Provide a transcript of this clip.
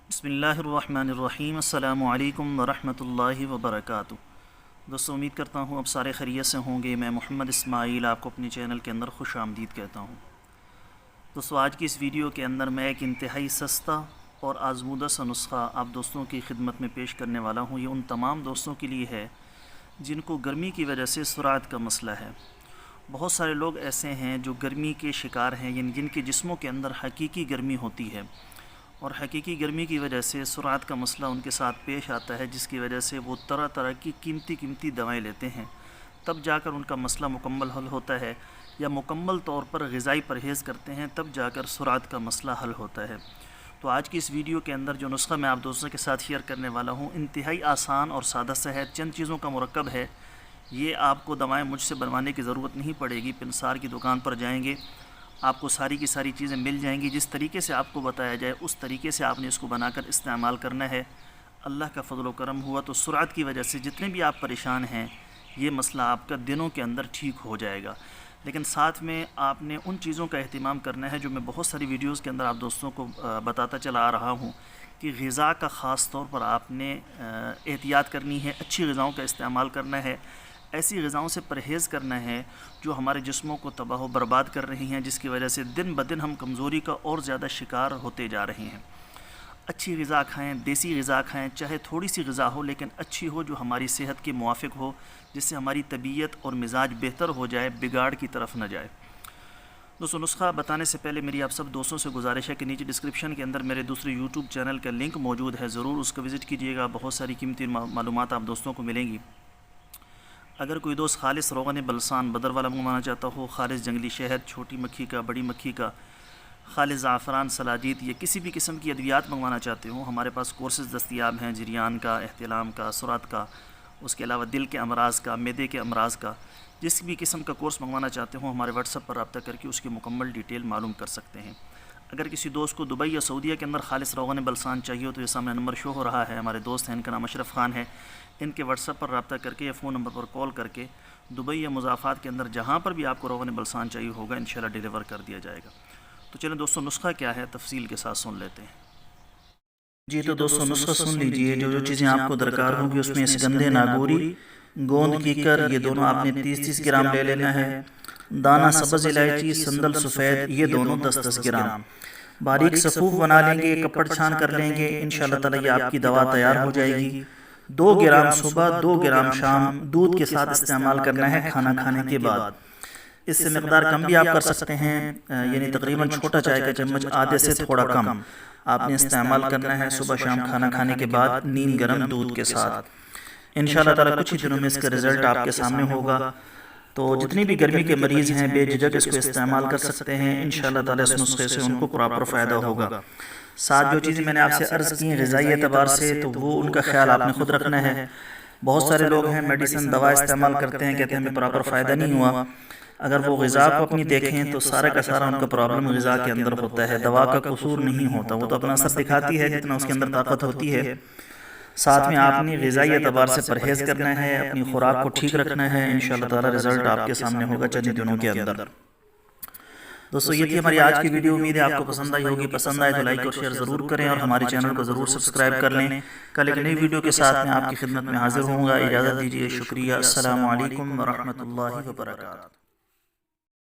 بسم اللہ الرحمن الرحیم۔ السلام علیکم ورحمۃ اللہ وبرکاتہ۔ دوستو، امید کرتا ہوں اب سارے خیریت سے ہوں گے۔ میں محمد اسماعیل آپ کو اپنے چینل کے اندر خوش آمدید کہتا ہوں۔ دوستو، آج کی اس ویڈیو کے اندر میں ایک انتہائی سستا اور آزمودہ سا نسخہ آپ دوستوں کی خدمت میں پیش کرنے والا ہوں۔ یہ ان تمام دوستوں کے لیے ہے جن کو گرمی کی وجہ سے سرعت کا مسئلہ ہے۔ بہت سارے لوگ ایسے ہیں جو گرمی کے شکار ہیں، یعنی جن کے جسموں کے اندر حقیقی گرمی ہوتی ہے، اور حقیقی گرمی کی وجہ سے سرعت کا مسئلہ ان کے ساتھ پیش آتا ہے، جس کی وجہ سے وہ طرح طرح کی قیمتی دوائیں لیتے ہیں۔ تب جا کر ان کا مسئلہ مکمل حل ہوتا ہے، یا مکمل طور پر غذائی پرہیز کرتے ہیں تب جا کر سرعت کا مسئلہ حل ہوتا ہے۔ تو آج کی اس ویڈیو کے اندر جو نسخہ میں آپ دوستوں کے ساتھ شیئر کرنے والا ہوں، انتہائی آسان اور سادہ سا ہے، چند چیزوں کا مرکب ہے۔ یہ آپ کو دوائیں مجھ سے بنوانے کی ضرورت نہیں پڑے گی۔ پنسار کی دکان پر جائیں گے، آپ کو ساری کی ساری چیزیں مل جائیں گی۔ جس طریقے سے آپ کو بتایا جائے اس طریقے سے آپ نے اس کو بنا کر استعمال کرنا ہے۔ اللہ کا فضل و کرم ہوا تو سرعت کی وجہ سے جتنے بھی آپ پریشان ہیں، یہ مسئلہ آپ کا دنوں کے اندر ٹھیک ہو جائے گا۔ لیکن ساتھ میں آپ نے ان چیزوں کا اہتمام کرنا ہے جو میں بہت ساری ویڈیوز کے اندر آپ دوستوں کو بتاتا چلا آ رہا ہوں، کہ غذا کا خاص طور پر آپ نے احتیاط کرنی ہے، اچھی غذاؤں کا استعمال کرنا ہے، ایسی غذاؤں سے پرہیز کرنا ہے جو ہمارے جسموں کو تباہ و برباد کر رہی ہیں، جس کی وجہ سے دن بدن ہم کمزوری کا اور زیادہ شکار ہوتے جا رہے ہیں۔ اچھی غذا کھائیں، دیسی غذا کھائیں، چاہے تھوڑی سی غذا ہو لیکن اچھی ہو، جو ہماری صحت کے موافق ہو، جس سے ہماری طبیعت اور مزاج بہتر ہو جائے، بگاڑ کی طرف نہ جائے۔ دوستو، نسخہ بتانے سے پہلے میری آپ سب دوستوں سے گزارش ہے کہ نیچے ڈسکرپشن کے اندر میرے دوسرے یوٹیوب چینل کا لنک موجود ہے، ضرور اس کو وزٹ کیجیے گا۔ بہت ساری قیمتی معلومات آپ دوستوں کو ملیں گی۔ اگر کوئی دوست خالص روغن بلسان بدر والا منگوانا چاہتا ہو، خالص جنگلی شہد چھوٹی مکھی کا، بڑی مکھی کا، خالص زعفران، سلاجید، یا کسی بھی قسم کی ادویات منگوانا چاہتے ہوں، ہمارے پاس کورسز دستیاب ہیں، جریان کا، احتلام کا، سرعت کا، اس کے علاوہ دل کے امراض کا، معدے کے امراض کا۔ جس بھی قسم کا کورس منگوانا چاہتے ہوں، ہمارے واٹس ایپ پر رابطہ کر کے اس کی مکمل ڈیٹیل معلوم کر سکتے ہیں۔ اگر کسی دوست کو دبئی یا سعودیہ کے اندر خالص روغن بلسان چاہیے ہو تو یہ سامنے نمبر شو ہو رہا ہے، ہمارے دوست ہیں، ان کا نام اشرف خان ہے۔ ان کے واٹس ایپ پر رابطہ کر کے یا فون نمبر پر کال کر کے دبئی یا مضافات کے اندر جہاں پر بھی آپ کو روغن بلسان چاہیے ہوگا، انشاءاللہ ڈیلیور کر دیا جائے گا۔ تو چلیں دوستو، نسخہ کیا ہے تفصیل کے ساتھ سن لیتے ہیں۔ جی تو دوستو، نسخہ سن لیجئے۔ جو چیزیں آپ کو درکار ہوگی اس میں اسگندھے ناگوری، گوند کیکر، یہ دونوں آپ نے 30-30 گرام لے لینا ہے۔ دانہ سبز الائچی، سندل سفید، یہ دونوں 10-10 گرام۔ باریک صفوف بنا لیں گے، کپڑ چھان کر لیں گے، انشاءاللہ تعالی یہ آپ کی دوا تیار ہو جائے گی۔ 2 گرام صبح، 2 گرام شام، دودھ کے ساتھ استعمال کرنا ہے کھانا کھانے کے بعد۔ اس سے مقدار کم بھی آپ کر سکتے ہیں، یعنی تقریباً چھوٹا چائے کا چمچ، آدھے سے تھوڑا کم آپ نے استعمال کرنا ہے صبح شام کھانا کھانے کے بعد، نیم گرم دودھ کے ساتھ۔ انشاءاللہ تعالی کچھ ہی دنوں میں اس کا رزلٹ آپ کے سامنے ہوگا۔ تو جتنی بھی گرمی کے مریض ہیں بے جھجک اس کو استعمال کر سکتے ہیں، انشاءاللہ تعالی اس نسخے سے ان کو پراپر فائدہ ہوگا۔ ساتھ جو چیزیں میں نے آپ سے عرض کی ہیں غذائی اعتبار سے، تو وہ ان کا خیال آپ نے خود رکھنا ہے۔ بہت سارے لوگ ہیں میڈیسن دوا استعمال کرتے ہیں، کہتے ہیں ہمیں پراپر فائدہ نہیں ہوا۔ اگر وہ غذا کو اپنی دیکھیں تو سارا کا سارا ان کا پرابلم غذا کے اندر ہوتا ہے، دوا کا قصور نہیں ہوتا۔ وہ تو اپنا اثر دکھاتی ہے جتنا اس کے اندر طاقت ہوتی ہے۔ ساتھ میں آپ نے غذائی اعتبار سے پرہیز کرنا ہے، اپنی خوراک کو ٹھیک رکھنا ہے، انشاءاللہ تعالی رزلٹ آپ کے سامنے ہوگا چند دنوں کے اندر۔ دوستو، یہ تھی ہماری آج کی ویڈیو، امید ہے آپ کو پسند آئی ہوگی۔ پسند آئے تو لائک اور شیئر ضرور کریں، اور ہمارے چینل کو ضرور سبسکرائب کر لیں۔ کل ایک نئی ویڈیو کے ساتھ میں آپ کی خدمت میں حاضر ہوں گا۔ اجازت دیجیے، شکریہ، السلام علیکم ورحمۃ اللہ وبرکاتہ۔